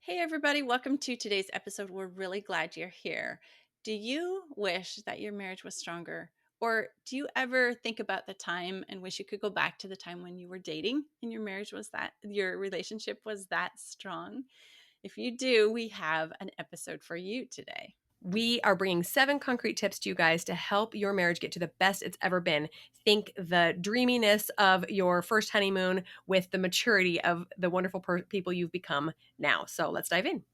Hey, everybody, welcome to today's episode. We're really glad you're here. Do you wish that your marriage was stronger? Or do you ever think about the time and wish you could go back to the time when you were dating and your relationship was that strong? If you do, we have an episode for you today. We are bringing 7 concrete tips to you guys to help your marriage get to the best it's ever been. Think the dreaminess of your first honeymoon with the maturity of the wonderful people you've become now. So let's dive in.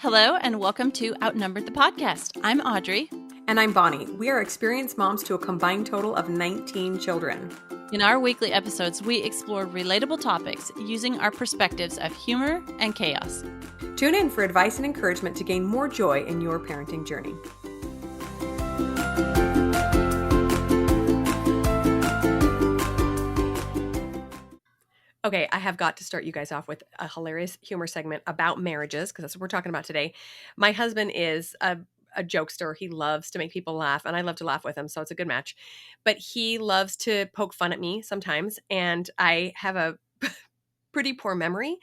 Hello, and welcome to Outnumbered the podcast. I'm Audrey. And I'm Bonnie. We are experienced moms to a combined total of 19 children. In our weekly episodes, we explore relatable topics using our perspectives of humor and chaos. Tune in for advice and encouragement to gain more joy in your parenting journey. Okay, I have got to start you guys off with a hilarious humor segment about marriages because that's what we're talking about today. My husband is a jokester. He loves to make people laugh, and I love to laugh with him, so it's a good match. But he loves to poke fun at me sometimes, and I have a pretty poor memory.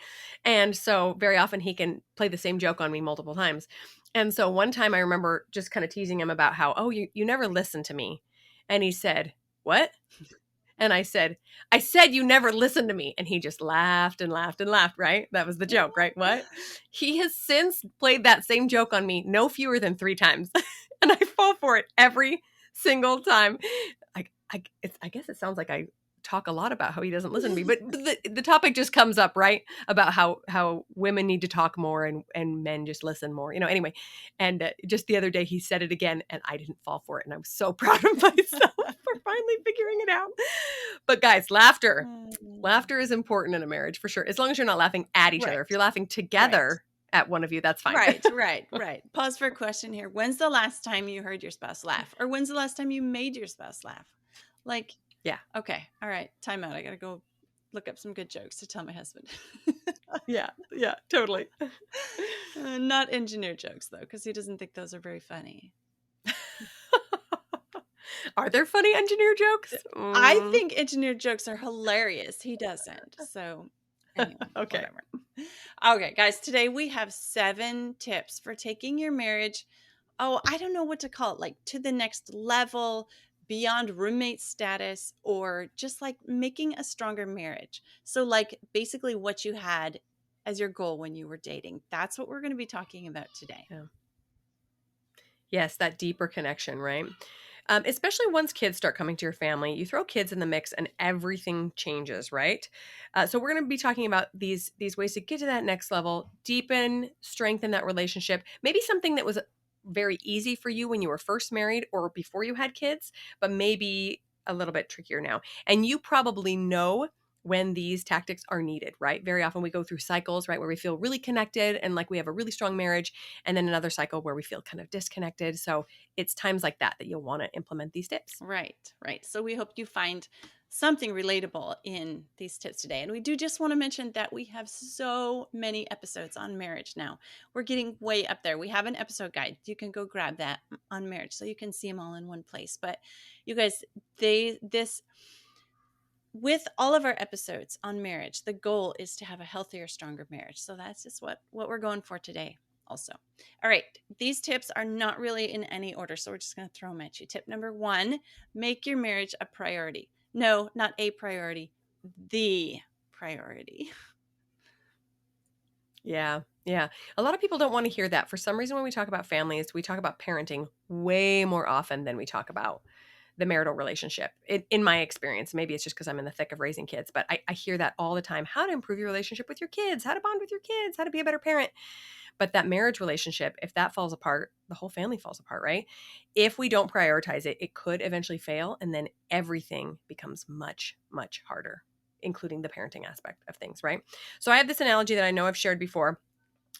And so very often he can play the same joke on me multiple times. And so one time I remember just kind of teasing him about how, oh, you never listen to me. And he said, what? And I said you never listened to me. And he just laughed and laughed and laughed, right? That was the joke, right? What? He has since played that same joke on me no fewer than 3 times. And I fall for it every single time. I guess it sounds like I talk a lot about how he doesn't listen to me, but the topic just comes up, right? About how women need to talk more and men just listen more, anyway. And just the other day he said it again and I didn't fall for it. And I'm so proud of myself for finally figuring it out. But guys, laughter is important in a marriage for sure. As long as you're not laughing at each other. If you're laughing together at one of you, that's fine. Right. Pause for a question here. When's the last time you heard your spouse laugh? Or when's the last time you made your spouse laugh? Yeah. Okay. All right. Time out. I got to go look up some good jokes to tell my husband. Yeah, totally. Not engineer jokes, though, because he doesn't think those are very funny. Are there funny engineer jokes? I think engineer jokes are hilarious. He doesn't. So anyway, okay. Whatever. Okay, guys, today we have 7 tips for taking your marriage. Oh, I don't know what to call it, like to the next level, beyond roommate status, or just like making a stronger marriage. So, like, basically what you had as your goal when you were dating. That's what we're going to be talking about today. Yeah. Yes, that deeper connection, right? Especially once kids start coming to your family, you throw kids in the mix and everything changes, right? So we're going to be talking about these ways to get to that next level, deepen, strengthen that relationship. Maybe something that was very easy for you when you were first married or before you had kids, but maybe a little bit trickier now. And you probably know when these tactics are needed, right? Very often we go through cycles, right, where we feel really connected and like we have a really strong marriage, and then another cycle where we feel kind of disconnected. So it's times like that you'll want to implement these tips. Right. So we hope you find something relatable in these tips today. And we do just want to mention that we have so many episodes on marriage now. We're getting way up there. We have an episode guide. You can go grab that on marriage so you can see them all in one place. But you guys, with all of our episodes on marriage, the goal is to have a healthier, stronger marriage. So that's just what we're going for today also. All right. These tips are not really in any order, so we're just going to throw them at you. Tip number 1, make your marriage a priority. No, not a priority, the priority. Yeah. A lot of people don't want to hear that. For some reason, when we talk about families, we talk about parenting way more often than we talk about the marital relationship. In my experience, maybe it's just because I'm in the thick of raising kids, but I hear that all the time. How to improve your relationship with your kids, how to bond with your kids, how to be a better parent. But that marriage relationship, if that falls apart, the whole family falls apart, right? If we don't prioritize it, it could eventually fail. And then everything becomes much, much harder, including the parenting aspect of things, right? So I have this analogy that I know I've shared before,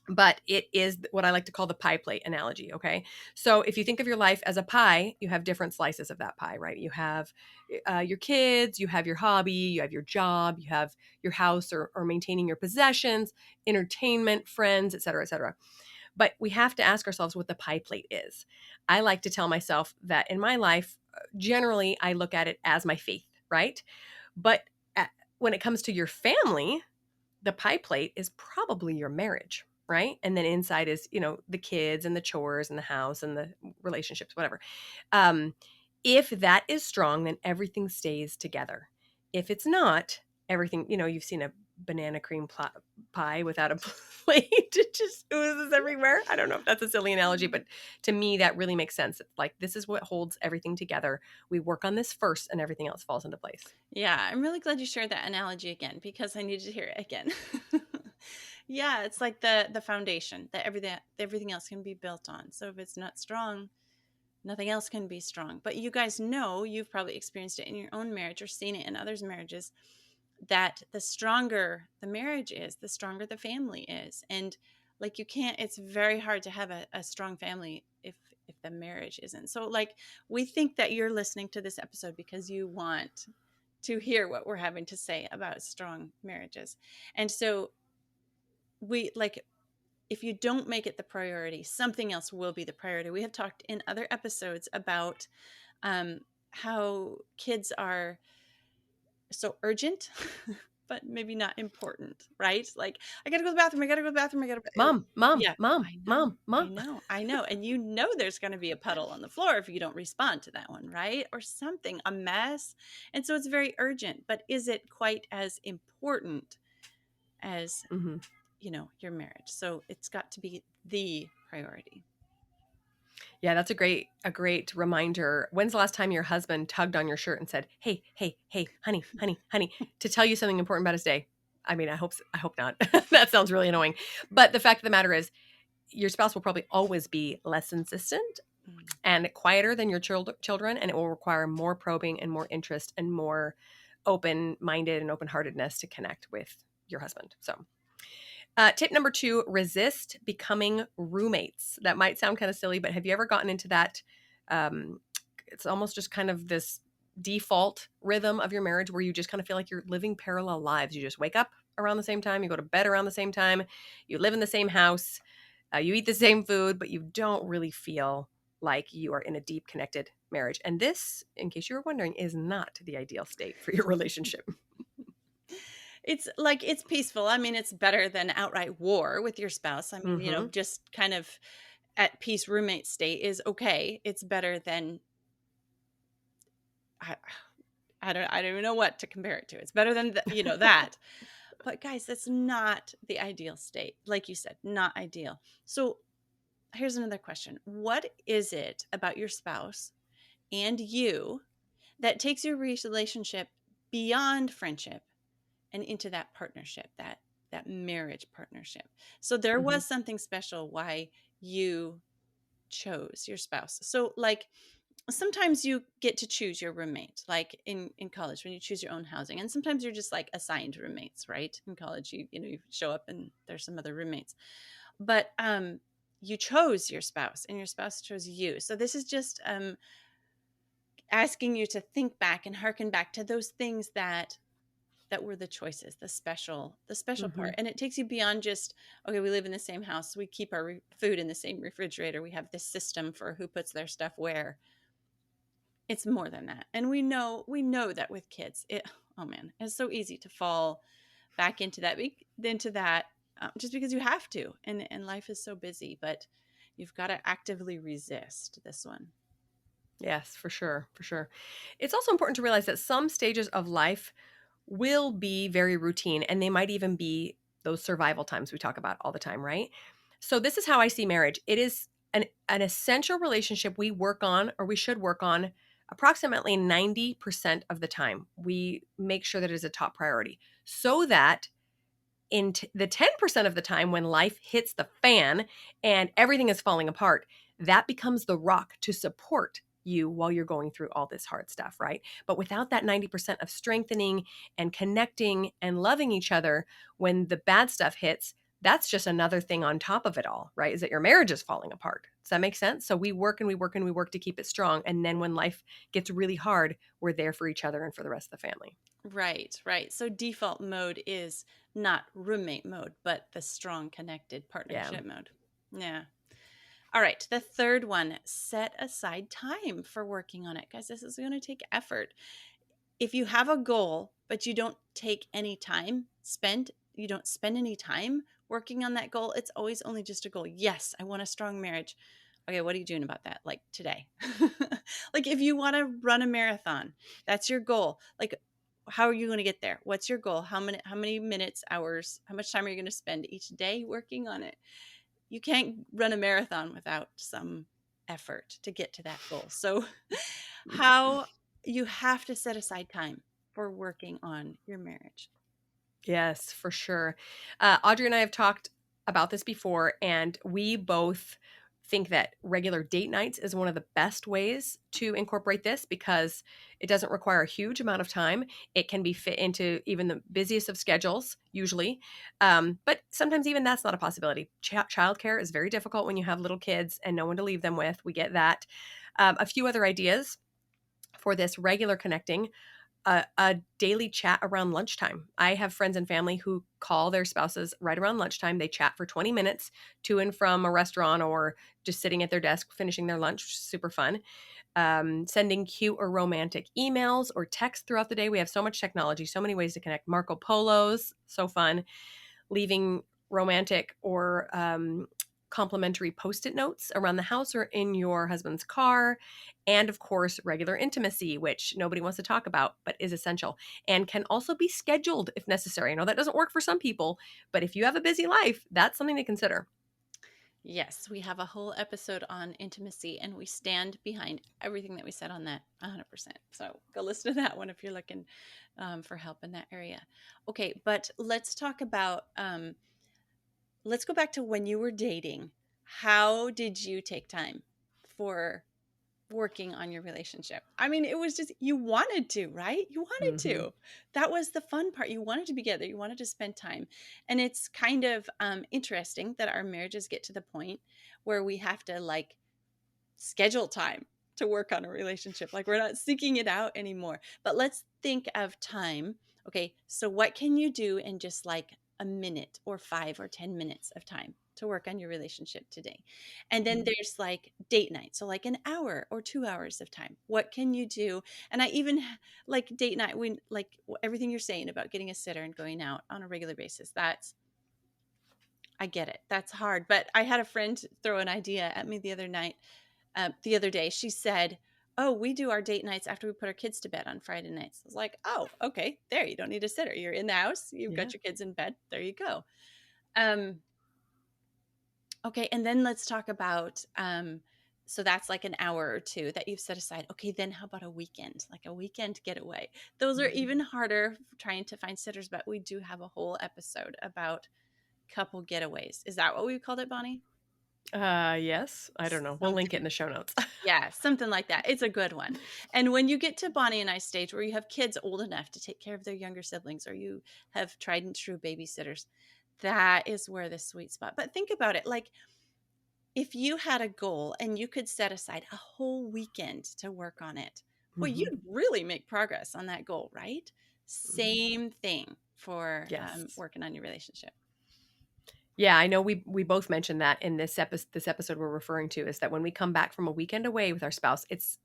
but it is what I like to call the pie plate analogy, okay? So if you think of your life as a pie, you have different slices of that pie, right? You have your kids, you have your hobby, you have your job, you have your house or maintaining your possessions, entertainment, friends, et cetera, et cetera. But we have to ask ourselves what the pie plate is. I like to tell myself that in my life, generally, I look at it as my faith. right? But at, when it comes to your family, the pie plate is probably your marriage, right? And then inside is, the kids and the chores and the house and the relationships, whatever. Um, if that is strong, then everything stays together. If it's not, everything, you've seen a banana cream pie without a plate. It just oozes everywhere. I don't know if that's a silly analogy, but to me, that really makes sense. It's like, this is what holds everything together. We work on this first and everything else falls into place. Yeah, I'm really glad you shared that analogy again because I needed to hear it again. Yeah, it's like the foundation that everything else can be built on. So if it's not strong, nothing else can be strong. But you guys know, you've probably experienced it in your own marriage or seen it in others' marriages, that the stronger the marriage is, the stronger the family is. And like, you can't, it's very hard to have a strong family if the marriage isn't. So like, we think that you're listening to this episode because you want to hear what we're having to say about strong marriages. And so we like, if you don't make it the priority, something else will be the priority. We have talked in other episodes about um, how kids are so urgent, but maybe not important, right? Like, I gotta go to the bathroom, I gotta go to the bathroom, I gotta. Mom, mom, Yeah, mom, I know, mom, mom. I know. And you know there's gonna be a puddle on the floor if you don't respond to that one, right? Or something, a mess. And so it's very urgent, but is it quite as important as, Hmm. your marriage? So it's got to be the priority. Yeah, that's a great reminder. When's the last time your husband tugged on your shirt and said, "Hey, hey, hey, honey, honey, honey," to tell you something important about his day? I mean, I hope not. That sounds really annoying. But the fact of the matter is, your spouse will probably always be less insistent Mm. and quieter than your children, and it will require more probing and more interest and more open-minded and open-heartedness to connect with your husband. So, tip number 2, resist becoming roommates. That might sound kind of silly, but have you ever gotten into that? Um, it's almost just kind of this default rhythm of your marriage where you just kind of feel like you're living parallel lives. You just wake up around the same time, you go to bed around the same time, you live in the same house, you eat the same food, but you don't really feel like you are in a deep connected marriage. And this, in case you were wondering, is not the ideal state for your relationship. It's like, it's peaceful. I mean, it's better than outright war with your spouse. I mean, Hmm. just kind of at peace roommate state is okay. It's better than, I, I don't even know what to compare it to. It's better than that. But guys, that's not the ideal state. Like you said, not ideal. So here's another question. What is it about your spouse and you that takes your relationship beyond friendship and into that partnership, that marriage partnership? So there Hmm. was something special why you chose your spouse. So like, sometimes you get to choose your roommate, like in college when you choose your own housing, and sometimes you're just like assigned roommates, right? In college, you show up and there's some other roommates, but you chose your spouse and your spouse chose you. So this is just asking you to think back and harken back to those things that were the choices, the special Hmm. part. And it takes you beyond just, okay, we live in the same house, we keep our food in the same refrigerator, we have this system for who puts their stuff where. It's more than that. And we know that with kids, oh man, it's so easy to fall back into that, just because you have to, and life is so busy. But you've got to actively resist this one. Yes, for sure, for sure. It's also important to realize that some stages of life will be very routine and they might even be those survival times we talk about all the time, right? So this is how I see marriage. It is an essential relationship we work on or we should work on approximately 90% of the time. We make sure that it is a top priority so that in the 10% of the time when life hits the fan and everything is falling apart, that becomes the rock to support you while you're going through all this hard stuff, right? But without that 90% of strengthening and connecting and loving each other when the bad stuff hits, that's just another thing on top of it all, right? Is that your marriage is falling apart. Does that make sense? So we work and we work and we work to keep it strong. And then when life gets really hard, we're there for each other and for the rest of the family. Right, right. So default mode is not roommate mode, but the strong connected Yeah. partnership mode. Yeah. All right. The third one, set aside time for working on it. Guys, this is going to take effort. if you have a goal, but you don't take any time spend, you don't spend any time working on that goal, it's always only just a goal. Yes, I want a strong marriage. Okay, what are you doing about that? Like today. Like if you want to run a marathon, that's your goal. Like how are you going to get there? What's your goal? How many minutes, hours, how much time are you going to spend each day working on it? You can't run a marathon without some effort to get to that goal. So how you have to set aside time for working on your marriage. Yes, for sure. Audrey and I have talked about this before, and we both think that regular date nights is one of the best ways to incorporate this because it doesn't require a huge amount of time. It can be fit into even the busiest of schedules, usually. But sometimes even that's not a possibility. Childcare is very difficult when you have little kids and no one to leave them with. We get that. A few other ideas for this regular connecting, a daily chat around lunchtime. I have friends and family who call their spouses right around lunchtime. They chat for 20 minutes to and from a restaurant or just sitting at their desk finishing their lunch, which is super fun. Sending cute or romantic emails or texts throughout the day. We have so much technology, so many ways to connect. Marco Polos, so fun. Leaving romantic or complimentary post-it notes around the house or in your husband's car, and of course regular intimacy, which nobody wants to talk about but is essential and can also be scheduled if necessary. I know that doesn't work for some people, but if you have a busy life, that's something to consider. Yes, we have a whole episode on intimacy and we stand behind everything that we said on that 100%. So go listen to that one if you're looking for help in that area. Okay, but let's go back to when you were dating. How did you take time for working on your relationship? I mean, it was just you wanted to, right? You wanted Hmm. to. That was the fun part. You wanted to be together. You wanted to spend time. And it's kind of interesting that our marriages get to the point where we have to like schedule time to work on a relationship. Like we're not seeking it out anymore. But let's think of time. Okay, so what can you do in just like a minute or 5 or 10 minutes of time to work on your relationship today? And then there's like date night. So like an hour or 2 hours of time. What can you do? And I even like date night when like everything you're saying about getting a sitter and going out on a regular basis. That's I get it. That's hard. But I had a friend throw an idea at me the other day. She said, "Oh, we do our date nights after we put our kids to bed on Friday nights." I was like, "Oh, okay. There, you don't need a sitter. You're in the house. You've Yeah. got your kids in bed. There you go." Um, okay, and then let's talk about so that's like an hour or two that you've set aside. Okay, then how about a weekend? Like a weekend getaway. Those are even harder trying to find sitters, but we do have a whole episode about couple getaways. Is that what we called it, Bonnie? Yes, I don't know, we'll link it Something in the show notes. Yeah, something like that. It's a good one. And when you get to Bonnie and I stage where you have kids old enough to take care of their younger siblings or you have tried and true babysitters, that is where the sweet spot. But think about it, like if you had a goal and you could set aside a whole weekend to work on it, well, Hmm. you'd really make progress on that goal, right? Same thing for Yes. working on your relationship. Yeah, I know we both mentioned that in this episode we're referring to, is that when we come back from a weekend away with our spouse, it's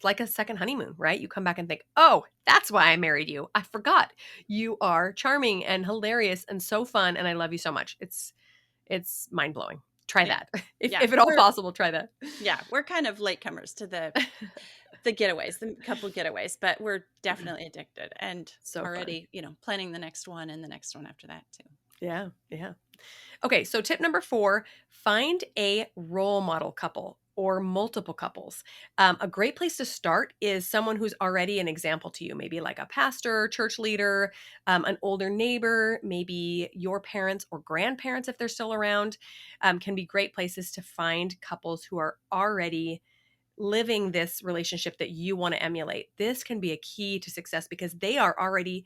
like a second honeymoon, right? You come back and think, "Oh, that's why I married you. I forgot. You are charming and hilarious and so fun and I love you so much." It's mind-blowing. Try Yeah. that. Yeah. If at all possible, try that. We're kind of latecomers to the getaways, the couple getaways, but we're definitely addicted and So fun. already, planning the next one and the next one after that too. Yeah, yeah. Okay, so tip number 4, find a role model couple or multiple couples. A great place to start is someone who's already an example to you, maybe like a pastor, church leader, an older neighbor, maybe your parents or grandparents, if they're still around, can be great places to find couples who are already living this relationship that you want to emulate. This can be a key to success because they are already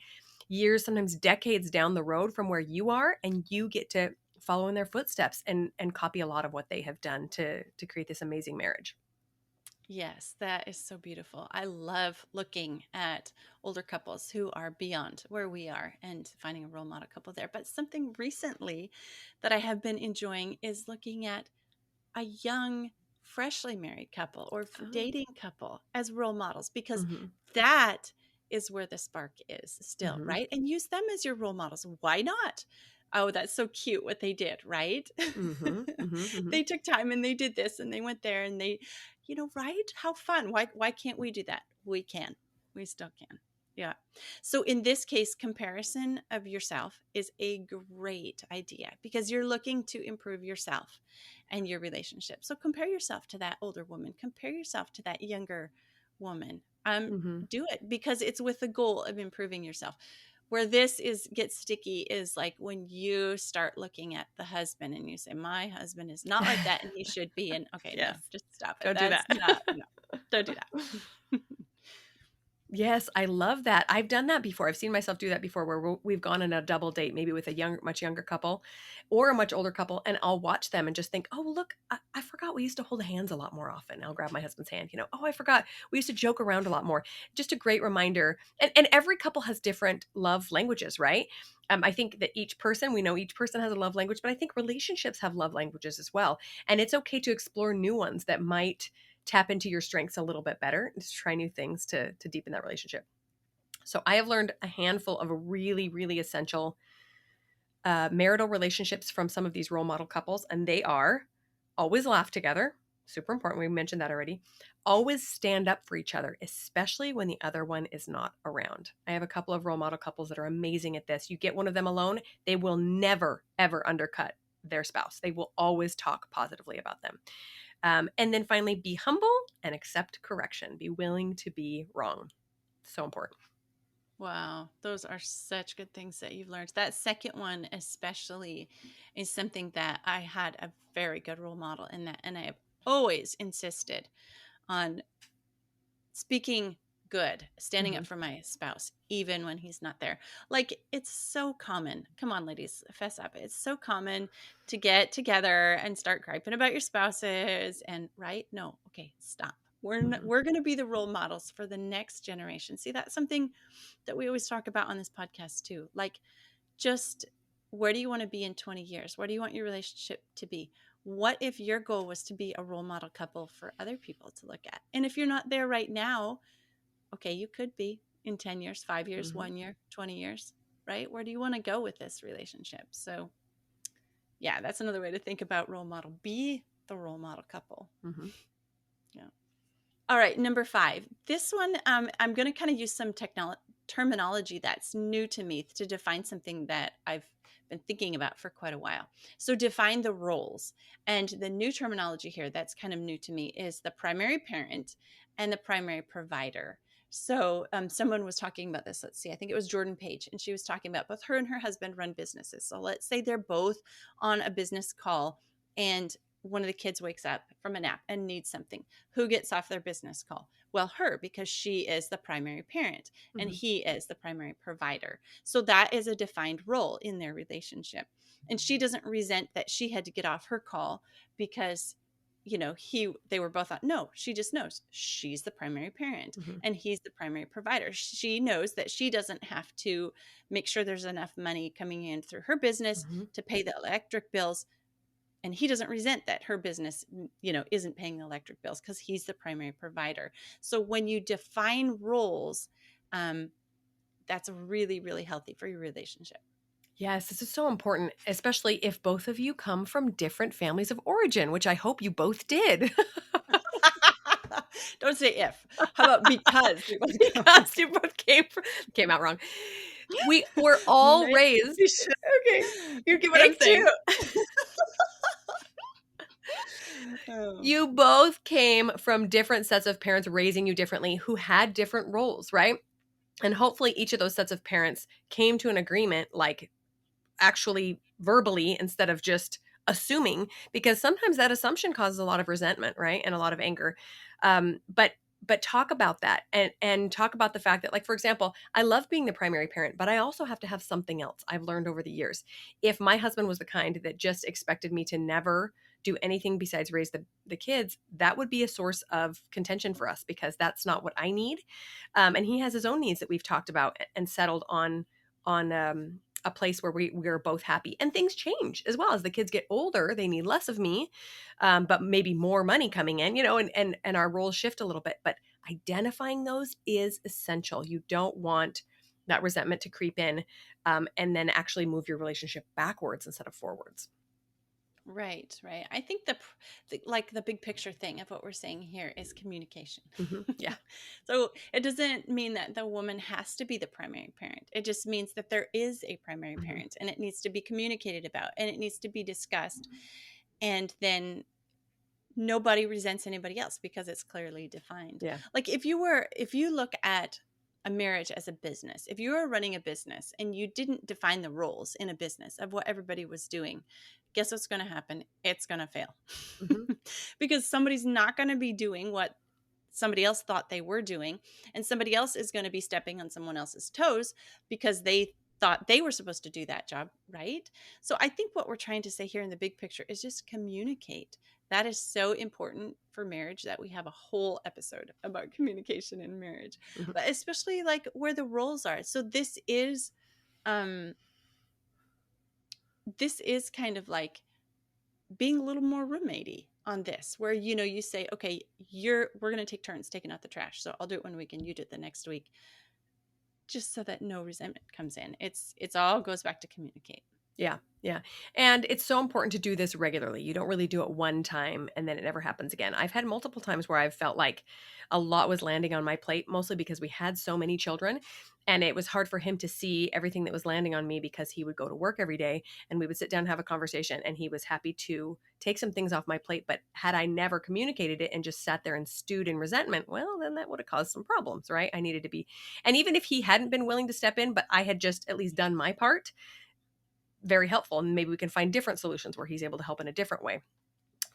years, sometimes decades down the road from where you are, and you get to follow in their footsteps and copy a lot of what they have done to create this amazing marriage. Yes, that is so beautiful. I love looking at older couples who are beyond where we are and finding a role model couple there. But something recently that I have been enjoying is looking at a young, freshly married couple or Oh. dating couple as role models because Mhm. that is where the spark is still, Mhm. right? And use them as your role models. Why not? Oh, that's so cute what they did, right? Mhm. Mhm. Mhm. They took time and they did this and they went there and they, right? How fun. Why can't we do that? We can. We still can. Yeah. So in this case, comparison of yourself is a great idea because you're looking to improve yourself and your relationship. So compare yourself to that older woman, compare yourself to that younger woman. Mhm. Do it because it's with the goal of improving yourself. Where this is gets sticky is like when you start looking at the husband and you say, "My husband is not like that, and he should be." And okay, no, Yes. just stop it. Don't do That's that. not no, don't do that. Yes, I love that. I've done that before. I've seen myself do that before where we've gone on a double date, maybe with a much younger couple or a much older couple, and I'll watch them and just think, oh, look, I forgot we used to hold hands a lot more often. I'll grab my husband's hand, oh, I forgot we used to joke around a lot more. Just a great reminder. And every couple has different love languages, right? I think that we know each person has a love language, but I think relationships have love languages as well. And it's okay to explore new ones that might tap into your strengths a little bit better and just try new things to deepen that relationship. So I have learned a handful of really, really essential marital relationships from some of these role model couples, and they are always laugh together. Super important. We mentioned that already. Always stand up for each other, especially when the other one is not around. I have a couple of role model couples that are amazing at this. You get one of them alone, they will never, ever undercut their spouse. They will always talk positively about them. And then finally, be humble and accept correction. Be willing to be wrong. So important. Wow, those are such good things that you've learned. That second one, especially, is something that I had a very good role model in that, and I have always insisted on speaking good, standing Mm-hmm. up for my spouse, even when he's not there. Like, it's so common. Come on, ladies, fess up. It's so common to get together and start griping about your spouses and, right? No, okay, stop. Mm-hmm. We're going to be the role models for the next generation. See, that's something that we always talk about on this podcast too. Like, just where do you want to be in 20 years? Where do you want your relationship to be? What if your goal was to be a role model couple for other people to look at? And if you're not there right now, okay, you could be in 10 years, 5 years, Mm-hmm. 1 year, 20 years, right? Where do you want to go with this relationship? So, yeah, that's another way to think about role model. Be the role model couple. Mm-hmm. Yeah. All right, number 5. This one, I'm going to kind of use some terminology that's new to me to define something that I've been thinking about for quite a while. So define the roles. And the new terminology here that's kind of new to me is the primary parent and the primary provider. So someone was talking about this. Let's see, I think it was Jordan Page, and she was talking about both her and her husband run businesses. So let's say they're both on a business call and one of the kids wakes up from a nap and needs something. Who gets off their business call? Well, her, because she is the primary parent and Mm-hmm. he is the primary provider. So that is a defined role in their relationship. And she doesn't resent that she had to get off her call because they were both on. No, she just knows she's the primary parent Mm-hmm. and he's the primary provider. She knows that she doesn't have to make sure there's enough money coming in through her business Mm-hmm. to pay the electric bills, and he doesn't resent that her business isn't paying the electric bills because he's the primary provider. So when you define roles, um, that's really, really healthy for your relationship. Yes, this is so important, especially if both of you come from different families of origin, which I hope you both did. Don't say if. How about because we both come from. Because you both came out wrong. We were all Maybe raised. we should. Okay, you get what I'm Take saying. two. Oh. You both came from different sets of parents raising you differently who had different roles, right? And hopefully each of those sets of parents came to an agreement, like actually verbally instead of just assuming, because sometimes that assumption causes a lot of resentment, right? And a lot of anger. But talk about that and talk about the fact that, like, for example, I love being the primary parent, but I also have to have something else. I've learned over the years. If my husband was the kind that just expected me to never do anything besides raise the kids, that would be a source of contention for us because that's not what I need. And he has his own needs that we've talked about and settled on a place where we're both happy, and things change as well as the kids get older. They need less of me, but maybe more money coming in, and our roles shift a little bit. But identifying those is essential. You don't want that resentment to creep in, and then actually move your relationship backwards instead of forwards. Right, right. I think like the big picture thing of what we're saying here is communication. Yeah. So it doesn't mean that the woman has to be the primary parent. It just means that there is a primary Hmm. parent and it needs to be communicated about and it needs to be discussed. And then nobody resents anybody else because it's clearly defined. Yeah. Like if you look at a marriage as a business, if you were running a business and you didn't define the roles in a business of what everybody was doing, guess what's going to happen? It's going to fail. Hmm. Because somebody's not going to be doing what somebody else thought they were doing, and somebody else is going to be stepping on someone else's toes because they thought they were supposed to do that job, right? So I think what we're trying to say here in the big picture is just communicate. That is so important for marriage that we have a whole episode about communication in marriage, Hmm. but especially like where the roles are. So um this is kind of like being a little more roommatey on this, where you say, okay, we're going to take turns taking out the trash, so I'll do it one week and you do it the next week, just so that no resentment comes in. It's all goes back to communicate. Yeah, yeah. And it's so important to do this regularly. You don't really do it one time and then it never happens again. I've had multiple times where I've felt like a lot was landing on my plate, mostly because we had so many children. And it was hard for him to see everything that was landing on me because he would go to work every day and we would sit down and have a conversation. And he was happy to take some things off my plate. But had I never communicated it and just sat there and stewed in resentment, well, then that would have caused some problems, right? I needed to be. And even if he hadn't been willing to step in, but I had just at least done my part, very helpful, and maybe we can find different solutions where he's able to help in a different way.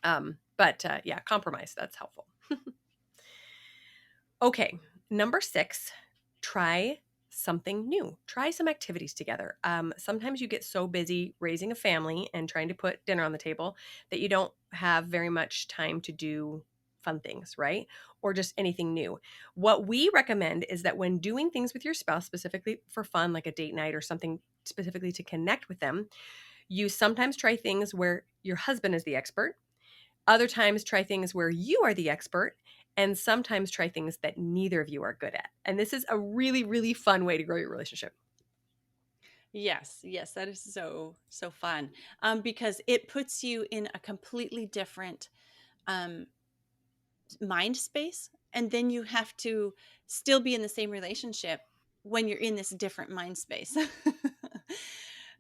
But yeah, compromise, that's helpful. Okay, number 6, try something new. Try some activities together. Sometimes you get so busy raising a family and trying to put dinner on the table that you don't have very much time to do fun things, right? Or just anything new. What we recommend is that when doing things with your spouse, specifically for fun, like a date night or something specifically to connect with them, you sometimes try things where your husband is the expert, other times try things where you are the expert, and sometimes try things that neither of you are good at. And this is a really, really fun way to grow your relationship. Yes, yes, that is so fun, because it puts you in a completely different um mind space, and then you have to still be in the same relationship when you're in this different mind space.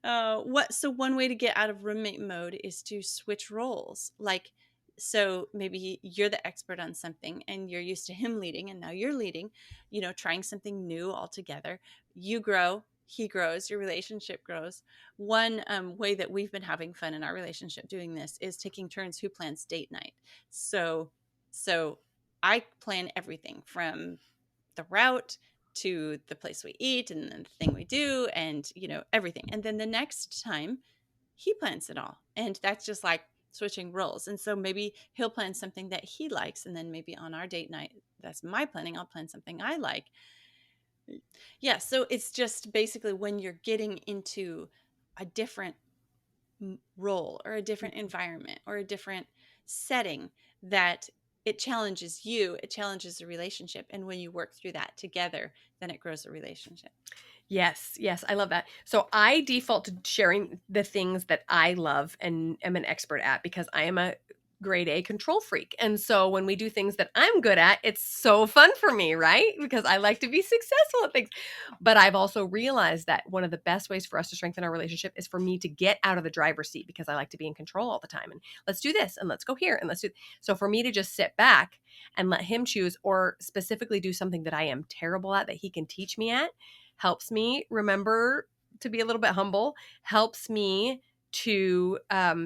What so one way to get out of roommate mode is to switch roles. Like, so maybe you're the expert on something and you're used to him leading and now you're leading, trying something new altogether. You grow, he grows, your relationship grows. One way that we've been having fun in our relationship doing this is taking turns who plans date night. So so I plan everything from the route to the place we eat and the thing we do, and everything. And then the next time he plans it all. And that's just like switching roles. And so maybe he'll plan something that he likes, and then maybe on our date night, that's my planning, I'll plan something I like. Yeah, so it's just basically when you're getting into a different role or a different environment or a different setting, that it challenges you, it challenges the relationship, and when you work through that together, then it grows a relationship. Yes, yes, I love that. So I default to sharing the things that I love and am an expert at because I am a grade A control freak. And so when we do things that I'm good at, it's so fun for me, right? Because I like to be successful at things. But I've also realized that one of the best ways for us to strengthen our relationship is for me to get out of the driver's seat because I like to be in control all the time. And let's do this and let's go here and let's do. So for me to just sit back and let him choose or specifically do something that I am terrible at that he can teach me at helps me remember to be a little bit humble, helps me to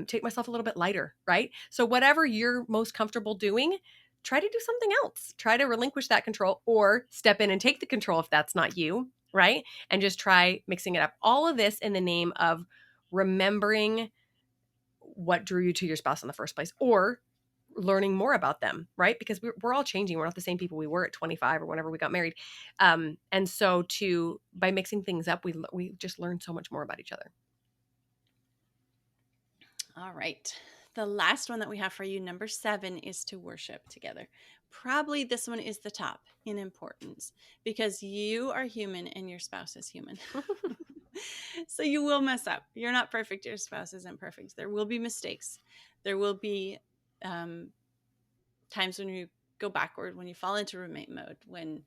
take myself a little bit lighter, right? So, whatever you're most comfortable doing, try to do something else. Try to relinquish that control or step in and take the control if that's not you, right? And just try mixing it up. All of this in the name of remembering what drew you to your spouse in the first place or learning more about them, right? Because we're all changing. We're not the same people we were at 25 or whenever we got married. And so by mixing things up, we just learn so much more about each other. All right. The last one that we have for you, number 7, is to worship together. Probably this one is the top in importance because you are human and your spouse is human. So you will mess up. You're not perfect. Your spouse isn't perfect. There will be mistakes. There will be um, times when you go backward, when you fall into roommate mode, when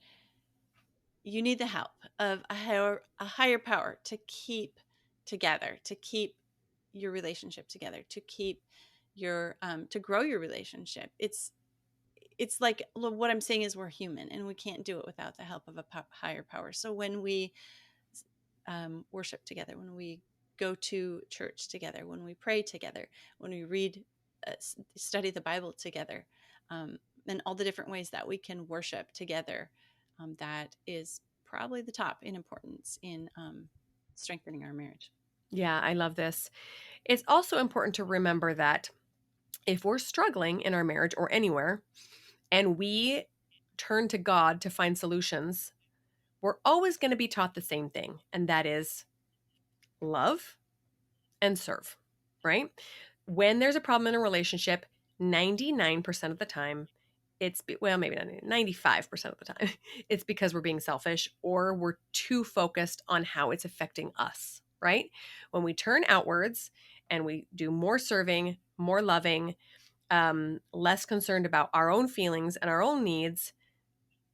you need the help of a higher power to keep together, to keep your relationship together, to keep your to grow your relationship. It's like what I'm saying is we're human and we can't do it without the help of a higher power. So when we worship together, when we go to church together, when we pray together, when we read, study the Bible together, um, and all the different ways that we can worship together, that is probably the top in importance in strengthening our marriage. Yeah, I love this. It's also important to remember that if we're struggling in our marriage or anywhere and we turn to God to find solutions, we're always going to be taught the same thing, and that is love and serve, right? When there's a problem in a relationship, 99% of the time, well, maybe not 95% of the time, it's because we're being selfish or we're too focused on how it's affecting us, right? When we turn outwards and we do more serving, more loving, less concerned about our own feelings and our own needs,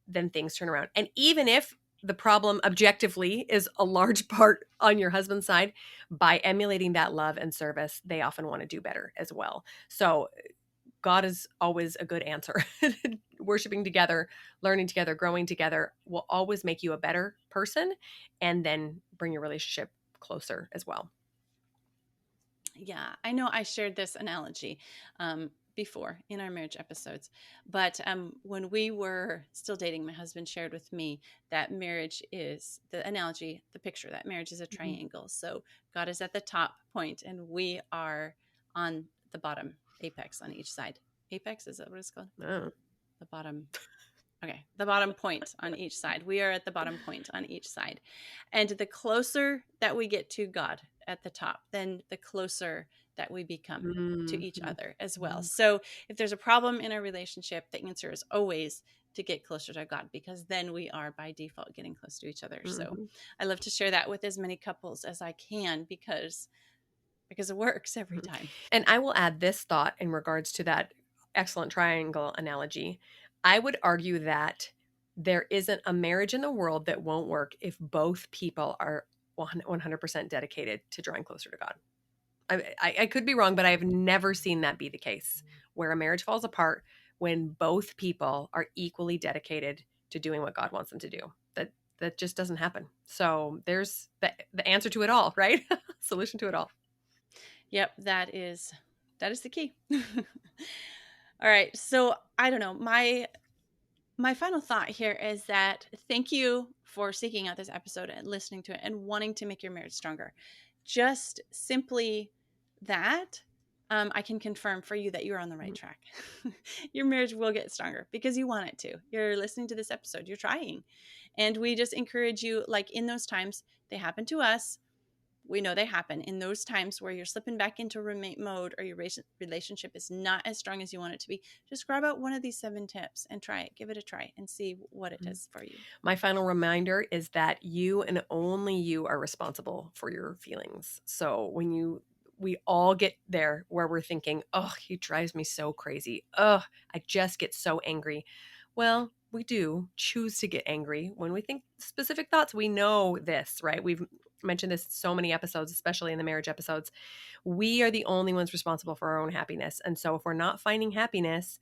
then things turn around. And even if the problem objectively is a large part on your husband's side, by emulating that love and service, they often want to do better as well. So God is always a good answer. Worshiping together, learning together, growing together will always make you a better person and then bring your relationship closer as well. Yeah, I know I shared this analogy before in our marriage episodes, but when we were still dating, my husband shared with me that marriage is the analogy, the picture that marriage is a Mhm. triangle. So God is at the top point, and we are on the bottom apex on each side. Apex, is that what it's called? Oh. The bottom. Okay, the bottom point on each side. We are at the bottom point on each side. And the closer that we get to God at the top, then the closer that we become to each Mhm. other as well. Mhm. So if there's a problem in a relationship, the answer is always to get closer to God because then we are by default getting close to each other. So Mhm. I love to share that with as many couples as I can because it works every Mhm. time. And I will add this thought in regards to that excellent triangle analogy. I would argue that there isn't a marriage in the world that won't work if both people are 100% dedicated to drawing closer to God. I could be wrong, but I've never seen that be the case where a marriage falls apart when both people are equally dedicated to doing what God wants them to do. That just doesn't happen. So there's the answer to it all, right? Solution to it all. Yep, that is the key. All right. So I don't know. My final thought here is that thank you for seeking out this episode and listening to it and wanting to make your marriage stronger. Just simply that, I can confirm for you that you're on the right Mhm. track. Your marriage will get stronger because you want it to. You're listening to this episode, you're trying. And we just encourage you, like in those times, they happen to us, we know they happen in those times where you're slipping back into roommate mode or your relationship is not as strong as you want it to be. Just grab out one of these 7 tips and try it. Give it a try and see what it Mhm. does for you. My final reminder is that you and only you are responsible for your feelings. So we all get there where we're thinking, oh, he drives me so crazy. Oh, I just get so angry. Well, we do choose to get angry when we think specific thoughts. We know this, right? We've mentioned this so many episodes, especially in the marriage episodes. We are the only ones responsible for our own happiness. And so if we're not finding happiness,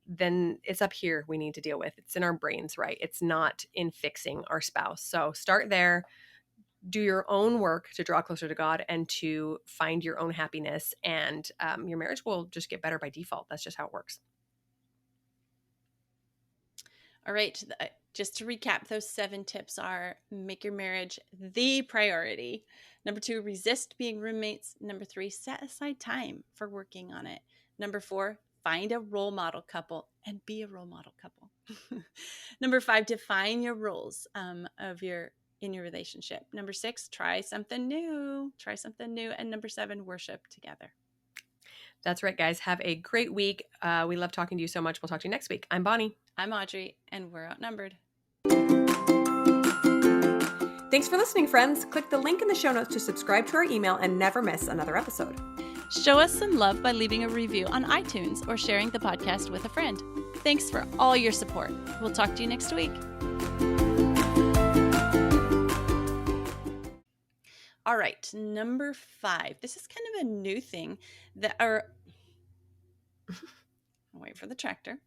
then it's up here we need to deal with. It's in our brains, right? It's not in fixing our spouse. So start there, do your own work to draw closer to God and to find your own happiness, and your marriage will just get better by default. That's just how it works. All right. Just to recap, those 7 tips are make your marriage the priority. Number 2, resist being roommates. Number 3, set aside time for working on it. Number 4, find a role model couple and be a role model couple. Number 5, define your roles of your in your relationship. Number 6, try something new. Try something new. And number 7, worship together. That's right, guys. Have a great week. We love talking to you so much. We'll talk to you next week. I'm Bonnie. I'm Audrey, and we're outnumbered. Thanks for listening, friends. Click the link in the show notes to subscribe to our email and never miss another episode. Show us some love by leaving a review on iTunes or sharing the podcast with a friend. Thanks for all your support. We'll talk to you next week. All right, number 5. This is kind of a new thing that I'll wait for the tractor.